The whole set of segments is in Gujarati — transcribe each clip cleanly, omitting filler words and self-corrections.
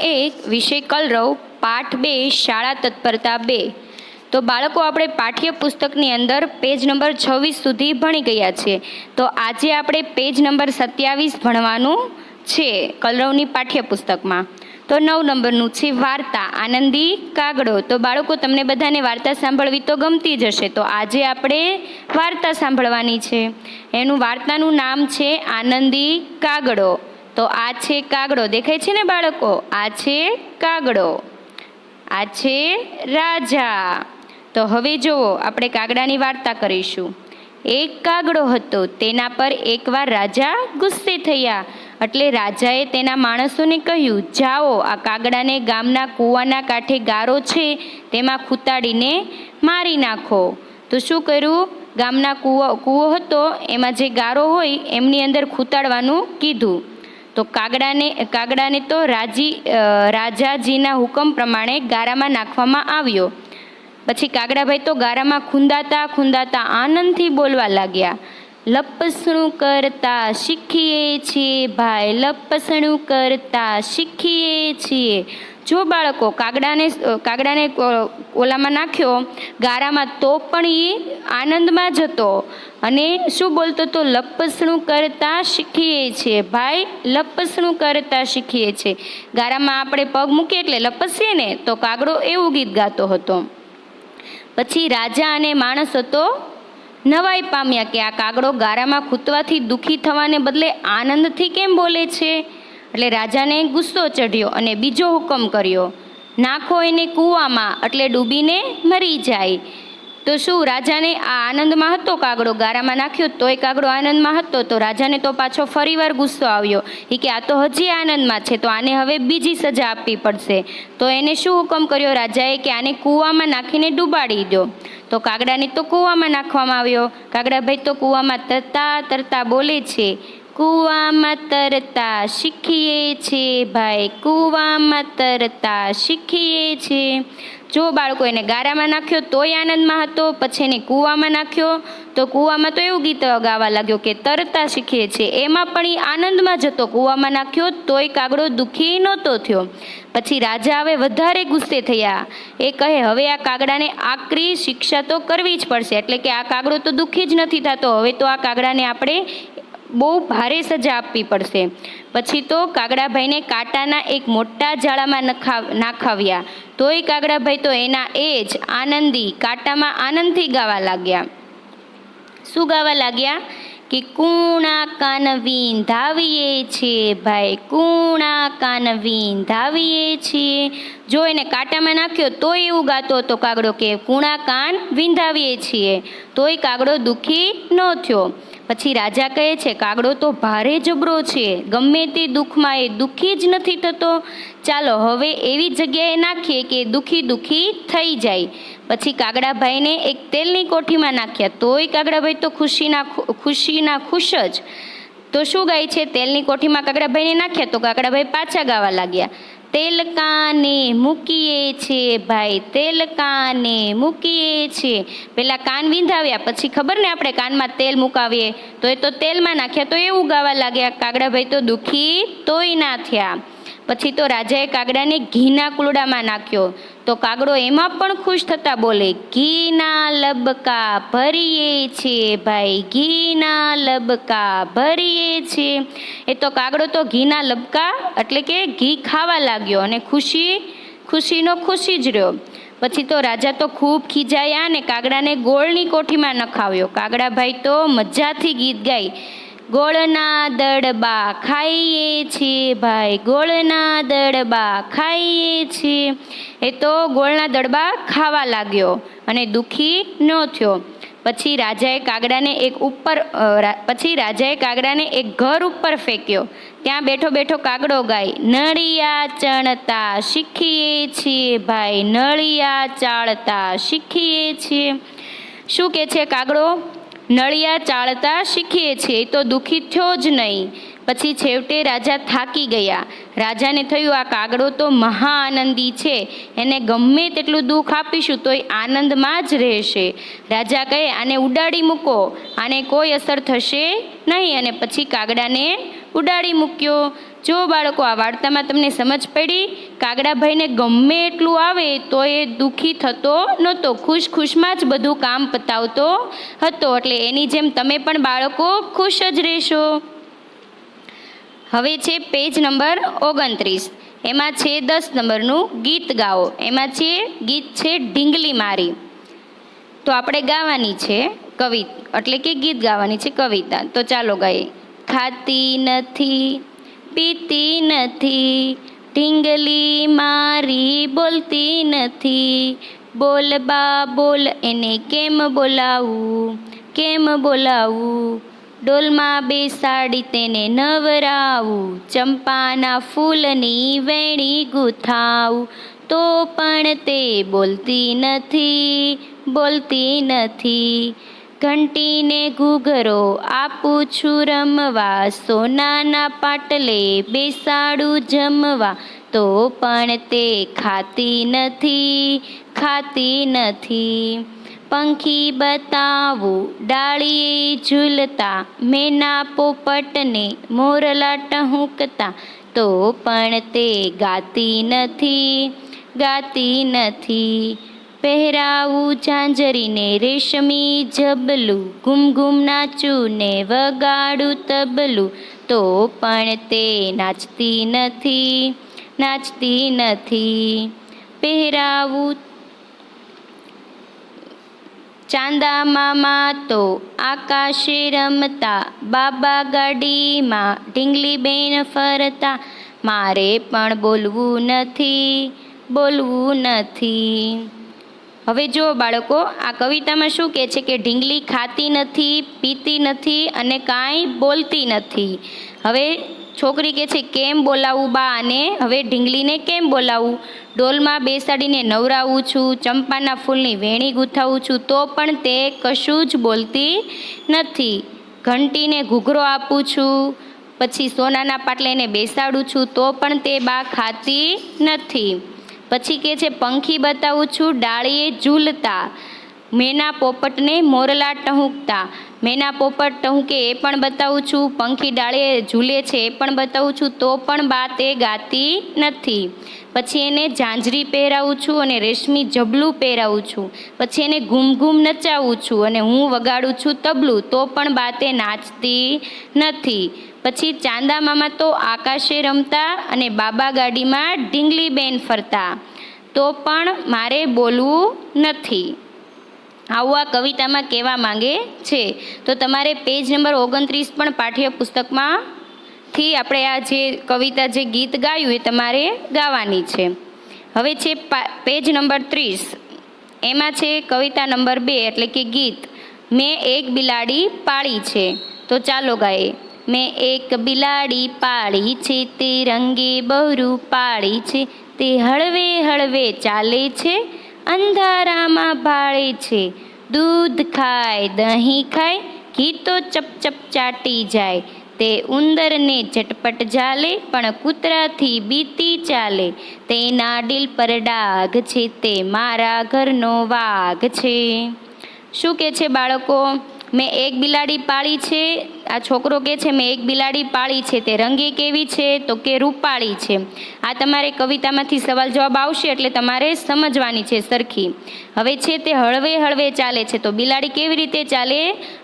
1 વિષય કલરવ પાઠ 2 શાળા તત્પરતા 2। તો બાળકો આપણે પાઠ્યપુસ્તકની અંદર પેજ નંબર 26 સુધી ભણી ગયા છે। તો આજે આપણે પેજ નંબર 27 ભણવાનું છે કલરવની પાઠ્યપુસ્તકમાં। તો 9 નંબરનું છે વાર્તા આનંદી કાગડો। તો બાળકો તમને બધાને વાર્તા સાંભળવી તો ગમતી જ હશે। તો આજે આપણે વાર્તા સાંભળવાની છે। એનું વાર્તાનું નામ છે આનંદી કાગડો। તો આ છે કાગડો, દેખાય છે ને બાળકો? આ છે કાગડો, આ છે રાજા। તો હવે જુઓ, આપણે કાગડાની વાર્તા કરીશું। એક કાગડો હતો, તેના પર એકવાર રાજા ગુસ્સે થયા। એટલે રાજાએ તેના માણસોને કહ્યું, જાઓ આ કાગડાને ગામના કૂવાના કાંઠે ગારો છે તેમાં ખૂંતાડીને મારી નાખો। તો શું કર્યું? ગામના કૂવો હતો, એમાં જે ગારો હોય એમની અંદર ખૂંતાડવાનું કીધું। તો કાગડાને તો રાજાજીના હુકમ પ્રમાણે ગારામાં નાખવામાં આવ્યો। પછી કાગડાભાઈ તો ગારામાં ખૂંદાતા આનંદથી બોલવા લાગ્યા, લપસણું કરતા શીખીએ છીએ ભાઈ, લપસણું કરતા શીખીએ છીએ। જો બાળકો, કાગડાને ઓલામાં નાખ્યો ગારામાં, તો પણ એ આનંદમાં જ હતો અને શું બોલતો હતો? લપસણું કરતા શીખીએ છીએ ભાઈ, લપસણું કરતા શીખીએ છીએ। ગારામાં આપણે પગ મૂકીએ એટલે લપસીએ ને, તો કાગડો એવું ગીત ગાતો હતો। પછી રાજા અને માણસ હતો નવાઈ પામ્યા કે આ કાગડો ગારામાં ખૂંદવાથી દુઃખી થવાને બદલે આનંદથી કેમ બોલે છે? એટલે રાજાને ગુસ્સો ચઢ્યો અને બીજો હુકમ કર્યો, નાખો એને કૂવામાં એટલે ડૂબીને મરી જાય। તો શું રાજાને આ આનંદમાં હતો કાગડો, ગારામાં નાખ્યો તોય કાગડો આનંદમાં હતો। તો રાજાને તો પાછો ફરીવાર ગુસ્સો આવ્યો, એ કે આ તો હજી આનંદમાં છે, તો આને હવે બીજી સજા આપવી પડશે। તો એને શું હુકમ કર્યો રાજાએ કે આને કૂવામાં નાખીને ડૂબાડી દો। તો કાગડાને તો કૂવામાં નાખવામાં આવ્યો। કાગડાભાઈ તો કૂવામાં તરતા બોલે છે, કૂવામાં તરતા શીખીએ છીએ ભાઈ, કૂવામાં તરતા શીખીએ છીએ। જો બાળકો, એને ગારામાં નાખ્યો તોય આનંદમાં હતો, પછી એને કૂવામાં નાખ્યો તો કૂવામાં તો એવું ગીત ગાવા લાગ્યો કે તરતા શીખીએ છીએ, એમાં પણ એ આનંદમાં જ હતો। કૂવામાં નાખ્યો તોય કાગડો દુઃખી નહોતો થયો। પછી રાજા હવે વધારે ગુસ્સે થયા, એ કહે હવે આ કાગડાને આકરી શિક્ષા તો કરવી જ પડશે। એટલે કે આ કાગડો તો દુઃખી જ નથી થતો, હવે તો આ કાગડાને આપણે બહુ ભારે સજા આપવી પડશે। પછી તો કાગડાભાઈને કાંટાના એક મોટા જાળામાં નાખાવ્યા, તોય કાગડાભાઈ તો એના એ જ આનંદી કાંટામાં આનંદથી ગાવા લાગ્યા। શું ગાવા લાગ્યા? કે કૂણા કાન વીંધાવીએ છીએ ભાઈ, કૂણા કાન વીંધાવીએ છીએ। જો એને કાંટામાં નાખ્યો તોય એવું ગાતો હતો કાગડો કે કૂણા કાન વીંધાવીએ છીએ, તોય કાગડો દુઃખી ન થયો। પછી રાજા કહે છે, કાગડો તો ભારે જબરો છે, ગમે તે દુઃખમાં એ દુઃખી જ નથી થતો, ચાલો હવે એવી જગ્યાએ નાખીએ કે દુઃખી થઈ જાય। પછી કાગડાભાઈને એક તેલની કોઠીમાં નાખ્યા, તોય કાગડાભાઈ તો ખુશીના ખુશ જ। તો શું ગાય છે? તેલની કોઠીમાં કાગડાભાઈને નાખ્યા તો કાગડાભાઈ પાછા ગાવા લાગ્યા, તેલ કાને મૂકીએ છીએ ભાઈ, તેલ કાને મૂકીએ છીએ। પહેલાં કાન વિંધાવ્યા, પછી ખબર ને આપણે કાનમાં તેલ મુકાવીએ, તો એ તો તેલમાં નાખ્યા તો એવું ગાવા લાગ્યા। કાગડાભાઈ તો દુઃખી તોય ના થયા। પછી તો રાજાએ કાગડાને ઘીના કુલડામાં નાખ્યો, તો કાગડો એમાં પણ ખુશ થતા બોલે, ઘીના લબકા ભરીએ છીએ ભાઈ, ઘીના લબકા ભરીએ છીએ। એ તો કાગડો તો ઘીના લબકા એટલે કે ઘી ખાવા લાગ્યો અને ખુશીનો ખુશી જ રહ્યો। પછી તો રાજા તો ખૂબ ખીજાયા અને કાગડાને ગોળની કોઠીમાં નખાવ્યો। કાગડાભાઈ તો મજાથી ગીત ગાય, ગોળના દડબા ખાઈએ છીએ ભાઈ, ગોળના દડબા ખાઈએ છીએ। એ તો ગોળના દડબા ખાવા લાગ્યો અને દુઃખી ન થયો। પછી રાજાએ કાગડાને એક ઘર ઉપર ફેંક્યો, ત્યાં બેઠો કાગડો ગાય, નળિયા ચણતા શીખીએ છીએ ભાઈ, નળિયા ચાળતા શીખીએ છીએ। શું કહે છે કાગડો? નળિયા ચાળતા શીખીએ છીએ। એ તો દુઃખી થયો જ નહીં। પછી છેવટે રાજા થાકી ગયા। રાજાને થયું આ કાગડો તો મહા આનંદી છે, એને ગમે તેટલું દુઃખ આપીશું તોય આનંદમાં જ રહેશે। રાજા કહે આને ઉડાડી મૂકો, આને કોઈ અસર થશે નહીં। અને પછી કાગડાને ઉડાડી મૂક્યો। જો બાળકો આ વાર્તામાં તમને સમજ પડી? કાગડાભાઈને ગમે એટલું આવે તો એ દુઃખી થતો નહોતો, ખુશમાં જ બધું કામ પતાવતો હતો. એટલે એની જેમ તમે પણ બાળકો ખુશ જ રહેશો. હવે છે પેજ નંબર 29. એમાં છે 10 નંબરનું ગીત ગાઓ. એમાં છે ગીત છે ઢીંગલી મારી. તો આપણે ગાવાની છે એટલે કે ગીત ગાવાની છે કવિતા. તો ચાલો ગાઈએ. ખાતી નથી પીતી નથી ઢીંગલી મારી બોલતી નથી, બોલ બા બોલ એને કેમ બોલાવું, ડોલમાં બેસાડી તેને નવરાવું, ચંપાના ફૂલની વેણી ગૂંથાવું, તો પણ તે બોલતી નથી. ઘંટીને ઘૂઘરો આપું છું રમવા, સોનાના પાટલે બેસાડું જમવા, તો પણ તે ખાતી નથી. પંખી બતાવું ડાળીએ ઝૂલતા, મેના પોપટને મોરલા ટહુકતા, તો પણ તે ગાતી નથી. પહેરાવું ઝાંઝરીને રેશમી ઝબલું, ઘૂમ નાચું ને વગાડું તબલું, તો પણ તે નાચતી નથી. પહેરાવું ચાંદા મામા તો આકાશે રમતા, બાબા ગાડીમાં ઢીંગલી બેન ફરતા, મારે પણ બોલવું નથી. હવે જો બાળકો આ કવિતામાં શું કહે છે કે ઢીંગલી ખાતી નથી, પીતી નથી અને કાંઈ બોલતી નથી. હવે છોકરી કહે છે કેમ બોલાવું બા, અને હવે ઢીંગલીને કેમ બોલાવું? ડોલમાં બેસાડીને નવરાવું છું, ચંપાના ફૂલની વેણી ગૂંથાવું છું, તો પણ તે કશું જ બોલતી નથી. ઘંટીને ઘૂઘરો આપું છું, પછી સોનાના પાટલે એને બેસાડું છું, તો પણ તે બા ખાતી નથી. પછી કહે છે પંખી બતાવું છું ડાળીએ ઝૂલતા, મેના પોપટને મોરલા ટહુકતા. મેના પોપટ ટહુકે એ પણ બતાવું છું, પંખી ડાળીએ ઝૂલે છે એ પણ બતાવું છું, તો પણ બા તે ગાતી નથી. પછી એને ઝાંઝરી પહેરાવું છું અને રેશમી ઝબલું પહેરાવું છું, પછી એને ઘૂમ નચાવું છું અને હું વગાડું છું તબલું, તો પણ બા તે નાચતી નથી. પછી ચાંદા મામા તો આકાશે રમતા અને બાબા ગાડીમાં ઢીંગલી બેન ફરતા, તો પણ મારે બોલવું નથી. આવું આ કવિતામાં કહેવા માંગે છે. તો તમારે પેજ નંબર 29 પણ પાઠ્યપુસ્તકમાંથી આપણે આ જે કવિતા જે ગીત ગાયું એ તમારે ગાવાની છે. હવે છે પેજ નંબર 30. એમાં છે કવિતા નંબર 2 એટલે કે ગીત મેં એક બિલાડી પાળી છે. તો ચાલો ગાઈએ. મેં એક બિલાડી પાળી છે, તે રંગે બહરું પાળી છે, તે હળવે ચાલે છે, અંધારામાં ભાળે છે, દૂધ ખાય દહીં ખાય, ઘી તો ચપ ચાટી જાય, તે ઉંદરને ઝટપટ ઝાલે, પણ કૂતરાથી બીતી ચાલે, તેના દિલ પર ડાઘ છે, તે મારા ઘરનો વાઘ છે. શું કહે છે બાળકો? મેં એક બિલાડી પાળી છે. આ છોકરો કહે છે મેં એક બિલાડી પાળી છે, તે રંગે કેવી છે? તો કે રૂપાળી છે. આ તમારે કવિતામાંથી સવાલ જવાબ આવશે એટલે તમારે સમજવાની છે સરખી. હવે છે તે હળવે ચાલે છે. તો બિલાડી કેવી રીતે ચાલે?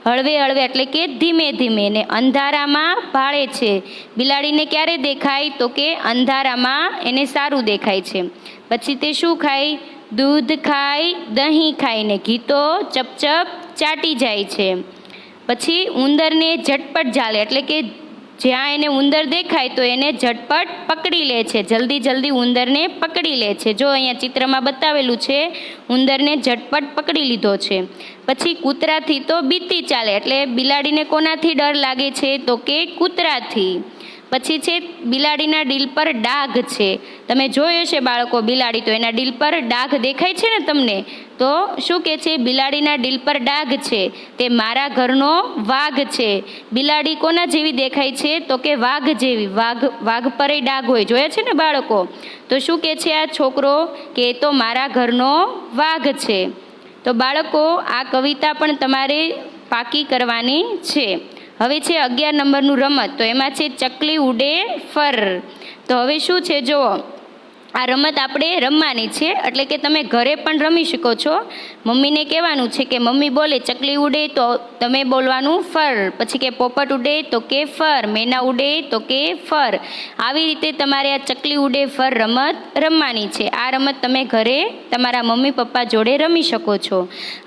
હળવે એટલે કે ધીમે ને અંધારામાં ભાળે છે. બિલાડીને ક્યારે દેખાય? તો કે અંધારામાં એને સારું દેખાય છે. પછી તે શું ખાય? દૂધ ખાય, દહીં ખાય ને ઘી તો ચપ ચાટી જાય છે. પછી ઉંદરને ઝટપટ ઝાલે એટલે કે જ્યાં એને ઉંદર દેખાય તો એને ઝટપટ પકડી લે છે, જલ્દી ઉંદરને પકડી લે છે. જો અહીંયા ચિત્રમાં બતાવેલું છે, ઉંદરને ઝટપટ પકડી લીધો છે. પછી કૂતરાથી તો બીતી ચાલે એટલે બિલાડીને કોનાથી ડર લાગે છે? તો કે કૂતરાથી. પછી છે બિલાડીના દિલ પર ડાઘ છે. તમે જોયો છે બાળકો બિલાડી, તો એના દિલ પર ડાઘ દેખાય છે ને તમને? તો શું કહે છે? બિલાડીના દિલ પર ડાઘ છે, તે મારા ઘરનો વાઘ છે. બિલાડી કોના જેવી દેખાય છે? તો કે વાઘ જેવી. વાઘ પર ડાઘ હોય, જોયા છે ને બાળકો? તો શું કહે છે આ છોકરો? કે એ તો મારા ઘરનો વાઘ છે. તો બાળકો આ કવિતા પણ તમારે પાકી કરવાની છે. હવે છે 11 નંબરનું રમત, તો એમાં છે ચકલી ઉડે ફર. તો હવે શું છે જુઓ, આ રમત આપણે રમવાની છે, એટલે કે તમે ઘરે પણ રમી શકો છો. મમ્મીને કહેવાનું છે કે મમ્મી બોલે ચકલી ઉડે તો તમે બોલવાનું ફર, પછી કે પોપટ ઉડે તો કે ફર, મેના ઉડે તો કે ફર. આવી રીતે તમારે આ ચકલી ઉડે ફર રમત રમવાની છે. આ રમત તમે ઘરે તમારા મમ્મી પપ્પા જોડે રમી શકો છો.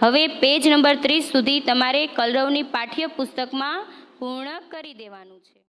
હવે પેજ નંબર 30 સુધી તમારે કલરવની પાઠ્યપુસ્તકમાં પૂર્ણ કરી દેવાનું છે.